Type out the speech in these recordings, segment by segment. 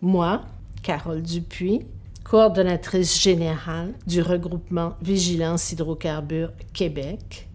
Moi, Carole Dupuis, coordonnatrice générale du regroupement Vigilance Hydrocarbures Québec,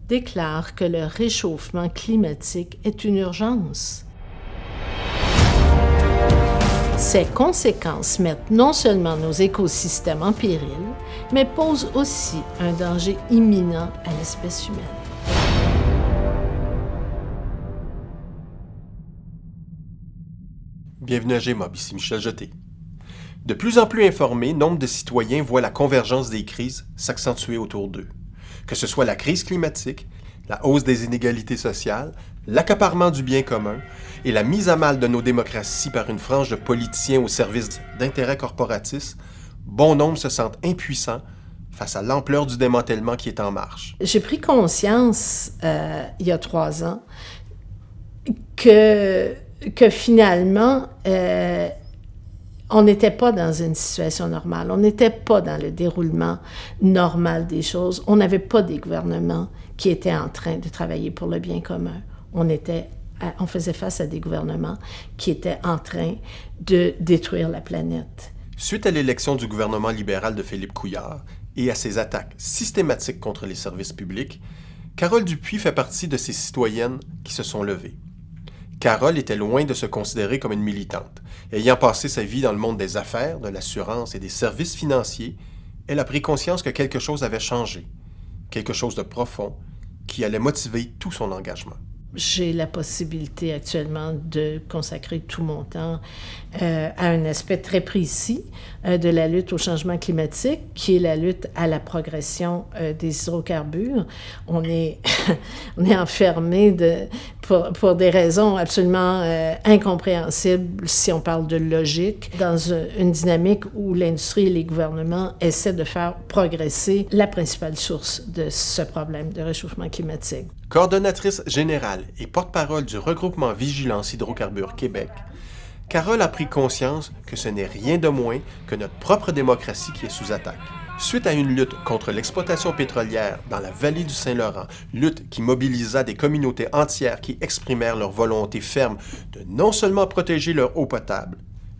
déclare que le réchauffement climatique est une urgence. Ces conséquences mettent non seulement nos écosystèmes en péril, mais posent aussi un danger imminent à l'espèce humaine. Bienvenue à GMOB, ici Michel Jeté. De plus en plus informés, nombre de citoyens voient la convergence des crises s'accentuer autour d'eux. Que ce soit la crise climatique, la hausse des inégalités sociales, l'accaparement du bien commun et la mise à mal de nos démocraties par une frange de politiciens au service d'intérêts corporatistes, bon nombre se sentent impuissants face à l'ampleur du démantèlement qui est en marche. J'ai pris conscience, il y a 3 ans, que finalement, on n'était pas dans une situation normale. On n'était pas dans le déroulement normal des choses. On n'avait pas des gouvernements qui étaient en train de travailler pour le bien commun. On faisait face à des gouvernements qui étaient en train de détruire la planète. Suite à l'élection du gouvernement libéral de Philippe Couillard et à ses attaques systématiques contre les services publics, Carole Dupuis fait partie de ces citoyennes qui se sont levées. Carole était loin de se considérer comme une militante. Ayant passé sa vie dans le monde des affaires, de l'assurance et des services financiers, elle a pris conscience que quelque chose avait changé, quelque chose de profond, qui allait motiver tout son engagement. J'ai la possibilité actuellement de consacrer tout mon temps à un aspect très précis de la lutte au changement climatique, qui est la lutte à la progression des hydrocarbures. On est enfermé pour des raisons absolument incompréhensibles, si on parle de logique, dans une dynamique où l'industrie et les gouvernements essaient de faire progresser la principale source de ce problème de réchauffement climatique. Coordonnatrice générale et porte-parole du regroupement Vigilance Hydrocarbures Québec, Carole a pris conscience que ce n'est rien de moins que notre propre démocratie qui est sous attaque. Suite à une lutte contre l'exploitation pétrolière dans la vallée du Saint-Laurent, lutte qui mobilisa des communautés entières qui exprimèrent leur volonté ferme de non seulement protéger leur eau potable,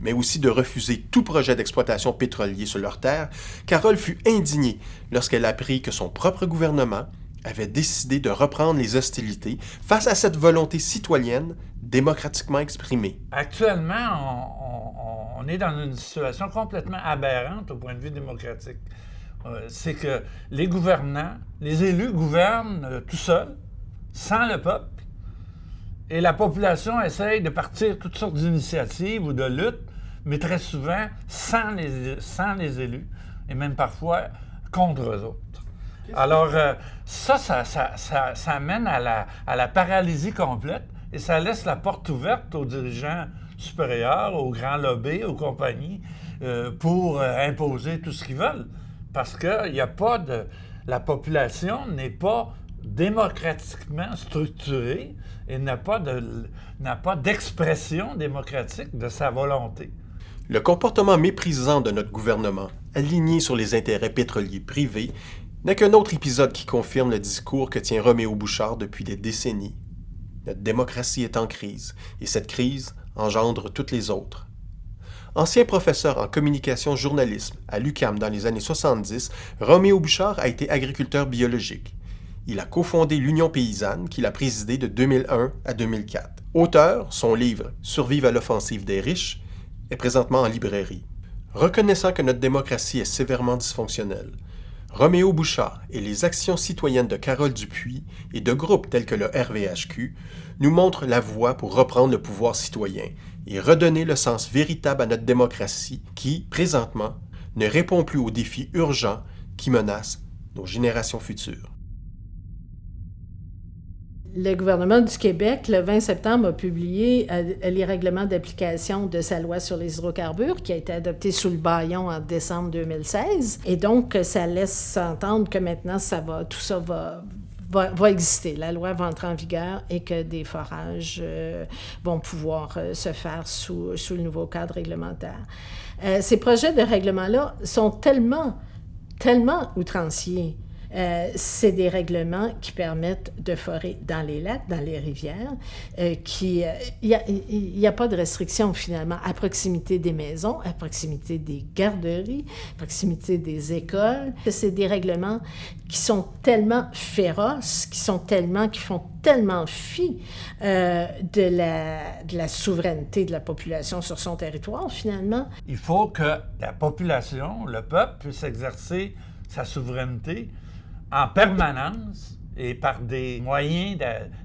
mais aussi de refuser tout projet d'exploitation pétrolier sur leurs terres, Carole fut indignée lorsqu'elle apprit que son propre gouvernement avait décidé de reprendre les hostilités face à cette volonté citoyenne démocratiquement exprimée. Actuellement, on est dans une situation complètement aberrante au point de vue démocratique. C'est que les gouvernants, les élus gouvernent tout seuls, sans le peuple, et la population essaye de partir toutes sortes d'initiatives ou de luttes, mais très souvent sans les élus, et même parfois contre eux autres. Alors, ça amène à la paralysie complète et ça laisse la porte ouverte aux dirigeants supérieurs, aux grands lobbies, aux compagnies, pour imposer tout ce qu'ils veulent. Parce que la population n'est pas démocratiquement structurée et n'a pas d'expression démocratique de sa volonté. Le comportement méprisant de notre gouvernement, aligné sur les intérêts pétroliers privés, n'est qu'un autre épisode qui confirme le discours que tient Roméo Bouchard depuis des décennies. Notre démocratie est en crise, et cette crise engendre toutes les autres. Ancien professeur en communication journalisme à l'UQAM dans les années 70, Roméo Bouchard a été agriculteur biologique. Il a cofondé l'Union paysanne qu'il a présidée de 2001 à 2004. Auteur, son livre « Survivre à l'offensive des riches » est présentement en librairie. Reconnaissant que notre démocratie est sévèrement dysfonctionnelle, Roméo Bouchard et les actions citoyennes de Carole Dupuis et de groupes tels que le RVHQ nous montrent la voie pour reprendre le pouvoir citoyen et redonner le sens véritable à notre démocratie qui, présentement, ne répond plus aux défis urgents qui menacent nos générations futures. Le gouvernement du Québec, le 20 septembre, a publié les règlements d'application de sa loi sur les hydrocarbures, qui a été adoptée sous le bâillon en décembre 2016. Et donc, ça laisse entendre que maintenant, tout ça va exister. La loi va entrer en vigueur et que des forages vont pouvoir se faire sous le nouveau cadre réglementaire. Ces projets de règlement-là sont tellement outranciers C'est des règlements qui permettent de forer dans les lacs, dans les rivières, il n'y a pas de restriction finalement à proximité des maisons, à proximité des garderies, à proximité des écoles. C'est des règlements qui sont tellement féroces, qui font tellement fi de la souveraineté de la population sur son territoire, finalement. Il faut que la population, le peuple, puisse exercer sa souveraineté en permanence et par des moyens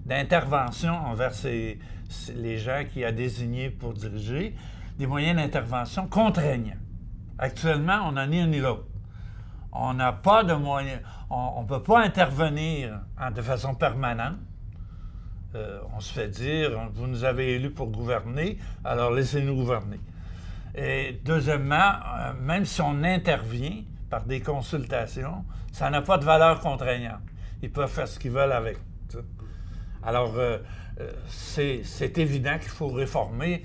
d'intervention envers les gens qu'il a désignés pour diriger, des moyens d'intervention contraignants. Actuellement, on n'a ni un ni l'autre. On n'a pas de moyens. On ne peut pas intervenir de façon permanente. On se fait dire, vous nous avez élus pour gouverner, alors laissez-nous gouverner. Et deuxièmement, même si on intervient par des consultations, ça n'a pas de valeur contraignante. Ils peuvent faire ce qu'ils veulent avec. T'sais. Alors, c'est évident qu'il faut réformer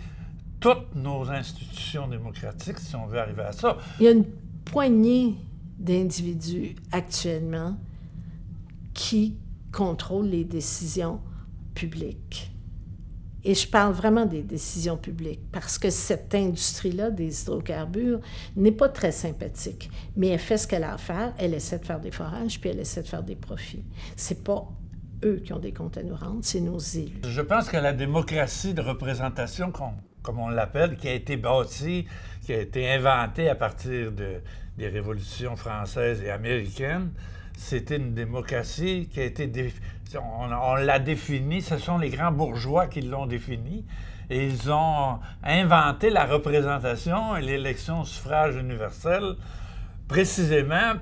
toutes nos institutions démocratiques si on veut arriver à ça. Il y a une poignée d'individus actuellement qui contrôlent les décisions publiques. Et je parle vraiment des décisions publiques, parce que cette industrie-là des hydrocarbures n'est pas très sympathique. Mais elle fait ce qu'elle a à faire, elle essaie de faire des forages, puis elle essaie de faire des profits. C'est pas eux qui ont des comptes à nous rendre, c'est nos élus. Je pense que la démocratie de représentation, comme on l'appelle, qui a été bâtie, qui a été inventée à partir des révolutions françaises et américaines, c'était une démocratie qui a été... On l'a définie, ce sont les grands bourgeois qui l'ont définie, et ils ont inventé la représentation et l'élection au suffrage universel précisément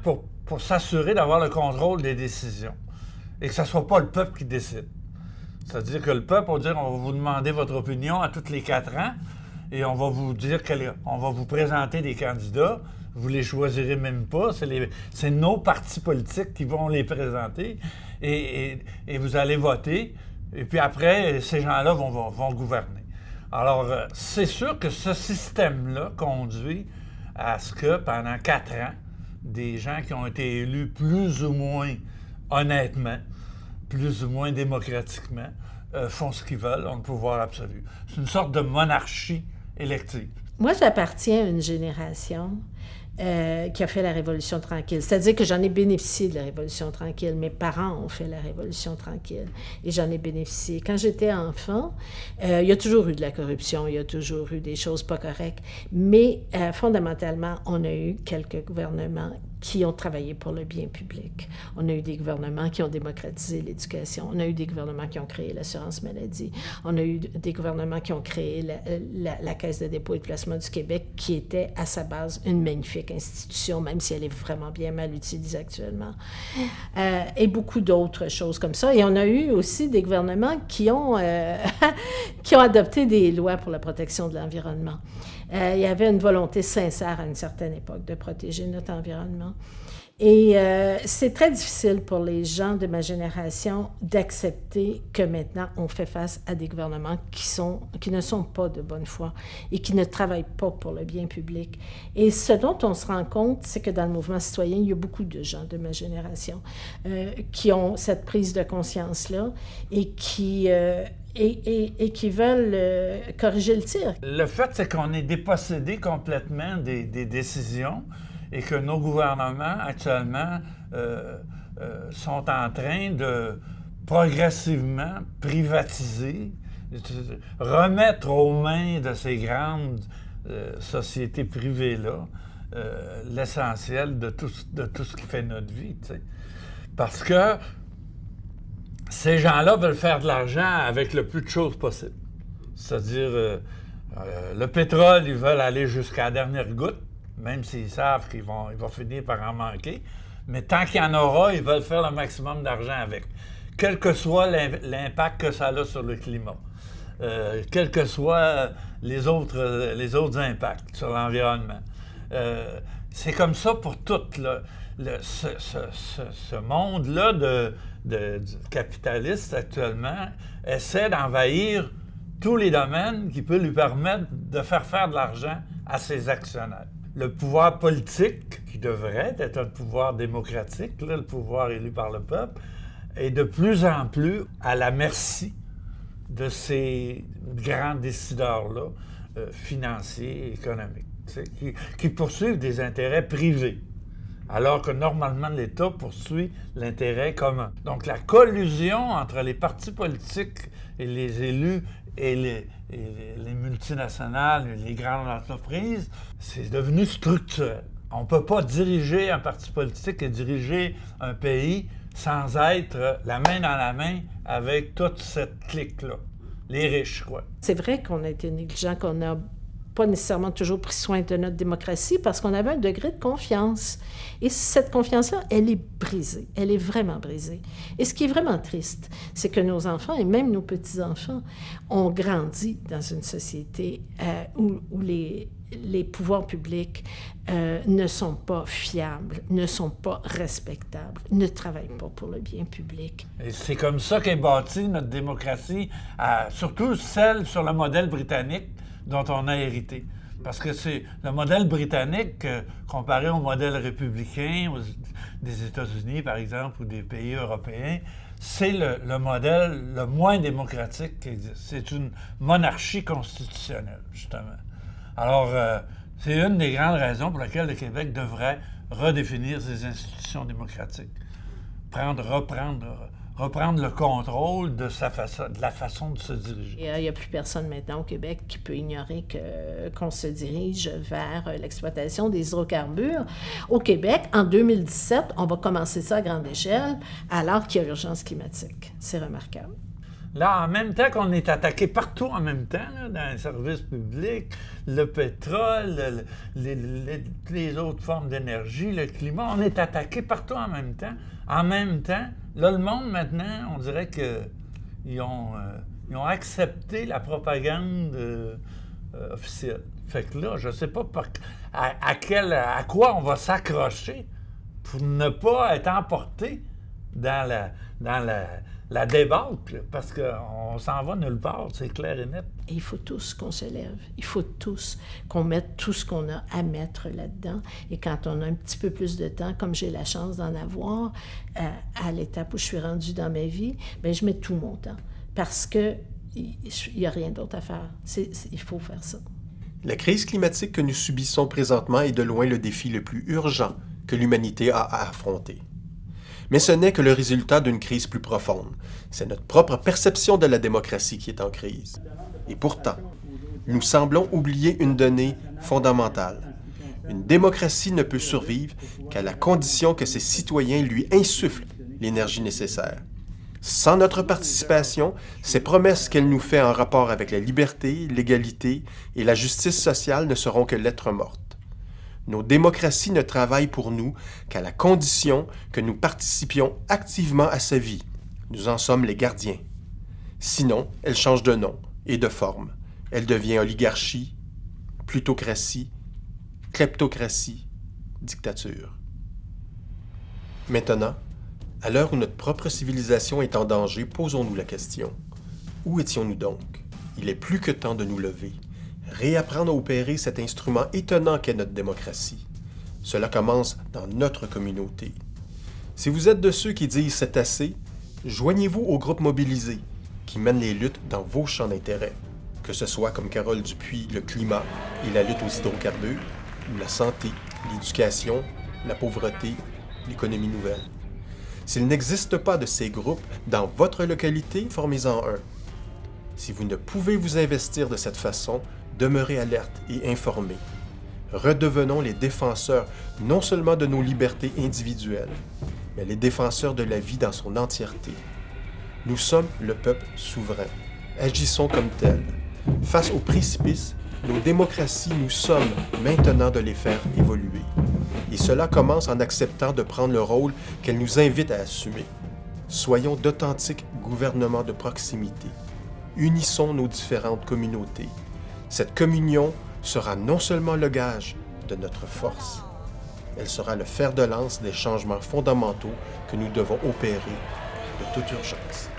pour s'assurer d'avoir le contrôle des décisions et que ce ne soit pas le peuple qui décide. C'est-à-dire que le peuple va dire, on va vous demander votre opinion à tous les 4 ans et on va vous dire on va vous présenter des candidats. Vous les choisirez même pas. C'est nos partis politiques qui vont les présenter et vous allez voter. Et puis après, ces gens-là vont gouverner. Alors, c'est sûr que ce système-là conduit à ce que pendant 4 ans, des gens qui ont été élus plus ou moins honnêtement, plus ou moins démocratiquement, font ce qu'ils veulent, ont le pouvoir absolu. C'est une sorte de monarchie élective. Moi, j'appartiens à une génération qui a fait la Révolution tranquille. C'est-à-dire que j'en ai bénéficié de la Révolution tranquille. Mes parents ont fait la Révolution tranquille et j'en ai bénéficié. Quand j'étais enfant, il y a toujours eu de la corruption, il y a toujours eu des choses pas correctes, mais fondamentalement, on a eu quelques gouvernements qui ont travaillé pour le bien public. On a eu des gouvernements qui ont démocratisé l'éducation. On a eu des gouvernements qui ont créé l'assurance maladie. On a eu des gouvernements qui ont créé la Caisse de dépôt et de placement du Québec, qui était à sa base une magnifique institution, même si elle est vraiment bien mal utilisée actuellement. Et beaucoup d'autres choses comme ça. Et on a eu aussi des gouvernements qui ont adopté des lois pour la protection de l'environnement. Il y avait une volonté sincère à une certaine époque de protéger notre environnement. Et c'est très difficile pour les gens de ma génération d'accepter que maintenant on fait face à des gouvernements qui ne sont pas de bonne foi et qui ne travaillent pas pour le bien public. Et ce dont on se rend compte, c'est que dans le mouvement citoyen, il y a beaucoup de gens de ma génération qui ont cette prise de conscience-là et qui veulent corriger le tir. Le fait, c'est qu'on est dépossédé complètement des décisions et que nos gouvernements, actuellement, sont en train de progressivement privatiser, remettre aux mains de ces grandes sociétés privées-là l'essentiel de tout ce qui fait notre vie. T'sais. Parce que ces gens-là veulent faire de l'argent avec le plus de choses possible. C'est-à-dire, le pétrole, ils veulent aller jusqu'à la dernière goutte, même s'ils savent qu'il va finir par en manquer. Mais tant qu'il y en aura, ils veulent faire le maximum d'argent avec. Quel que soit l'impact que ça a sur le climat. Quels que soient les autres impacts sur l'environnement. C'est comme ça pour tout. Ce monde-là du capitaliste actuellement essaie d'envahir tous les domaines qui peuvent lui permettre de faire de l'argent à ses actionnaires. Le pouvoir politique, qui devrait être un pouvoir démocratique, là, le pouvoir élu par le peuple, est de plus en plus à la merci de ces grands décideurs-là, financiers, économiques, qui poursuivent des intérêts privés, alors que normalement l'État poursuit l'intérêt commun. Donc la collusion entre les partis politiques et les élus et les multinationales, et les grandes entreprises, c'est devenu structurel. On ne peut pas diriger un parti politique et diriger un pays sans être la main dans la main avec toute cette clique-là, les riches, quoi. C'est vrai qu'on a été négligent, qu'on n'a pas nécessairement toujours pris soin de notre démocratie parce qu'on avait un degré de confiance. Et cette confiance-là, elle est brisée. Elle est vraiment brisée. Et ce qui est vraiment triste, c'est que nos enfants et même nos petits-enfants ont grandi dans une société où les pouvoirs publics ne sont pas fiables, ne sont pas respectables, ne travaillent pas pour le bien public. Et c'est comme ça qu'est bâtie notre démocratie, surtout celle sur le modèle britannique dont on a hérité. Parce que c'est le modèle britannique, comparé au modèle républicain des États-Unis, par exemple, ou des pays européens, c'est le modèle le moins démocratique qui existe. C'est une monarchie constitutionnelle, justement. Alors, c'est une des grandes raisons pour lesquelles le Québec devrait redéfinir ses institutions démocratiques. Reprendre le contrôle de la façon de se diriger. Il n'y a plus personne maintenant au Québec qui peut ignorer qu'on se dirige vers l'exploitation des hydrocarbures. Au Québec, en 2017, on va commencer ça à grande échelle, alors qu'il y a l'urgence climatique. C'est remarquable. Là, en même temps qu'on est attaqué partout en même temps, là, dans les services publics, le pétrole, les autres formes d'énergie, le climat, on est attaqué partout en même temps. En même temps, là, le monde, maintenant, on dirait qu'ils ont accepté la propagande officielle. Fait que là, je ne sais pas à quoi on va s'accrocher pour ne pas être emporté dans la débâcle, parce qu'on s'en va nulle part, c'est clair et net. Et il faut tous qu'on se lève. Il faut tous qu'on mette tout ce qu'on a à mettre là-dedans. Et quand on a un petit peu plus de temps, comme j'ai la chance d'en avoir, à l'étape où je suis rendue dans ma vie, bien, je mets tout mon temps. Parce qu'il n'y a rien d'autre à faire. Il faut faire ça. La crise climatique que nous subissons présentement est de loin le défi le plus urgent que l'humanité a à affronter. Mais ce n'est que le résultat d'une crise plus profonde. C'est notre propre perception de la démocratie qui est en crise. Et pourtant, nous semblons oublier une donnée fondamentale. Une démocratie ne peut survivre qu'à la condition que ses citoyens lui insufflent l'énergie nécessaire. Sans notre participation, ces promesses qu'elle nous fait en rapport avec la liberté, l'égalité et la justice sociale ne seront que lettres mortes. Nos démocraties ne travaillent pour nous qu'à la condition que nous participions activement à sa vie. Nous en sommes les gardiens. Sinon, elle change de nom et de forme. Elle devient oligarchie, plutocratie, kleptocratie, dictature. Maintenant, à l'heure où notre propre civilisation est en danger, posons-nous la question. Où étions-nous donc? Il est plus que temps de nous lever. Réapprendre à opérer cet instrument étonnant qu'est notre démocratie. Cela commence dans notre communauté. Si vous êtes de ceux qui disent « c'est assez », joignez-vous au groupe mobilisé qui mène les luttes dans vos champs d'intérêt, que ce soit comme Carole Dupuis, le climat et la lutte aux hydrocarbures, ou la santé, l'éducation, la pauvreté, l'économie nouvelle. S'il n'existe pas de ces groupes dans votre localité, formez-en un. Si vous ne pouvez vous investir de cette façon, demeurez alerte et informés. Redevenons les défenseurs non seulement de nos libertés individuelles, mais les défenseurs de la vie dans son entièreté. Nous sommes le peuple souverain. Agissons comme tel. Face au précipice, nos démocraties, nous sommes maintenant de les faire évoluer. Et cela commence en acceptant de prendre le rôle qu'elles nous invitent à assumer. Soyons d'authentiques gouvernements de proximité. Unissons nos différentes communautés. Cette communion sera non seulement le gage de notre force, elle sera le fer de lance des changements fondamentaux que nous devons opérer de toute urgence.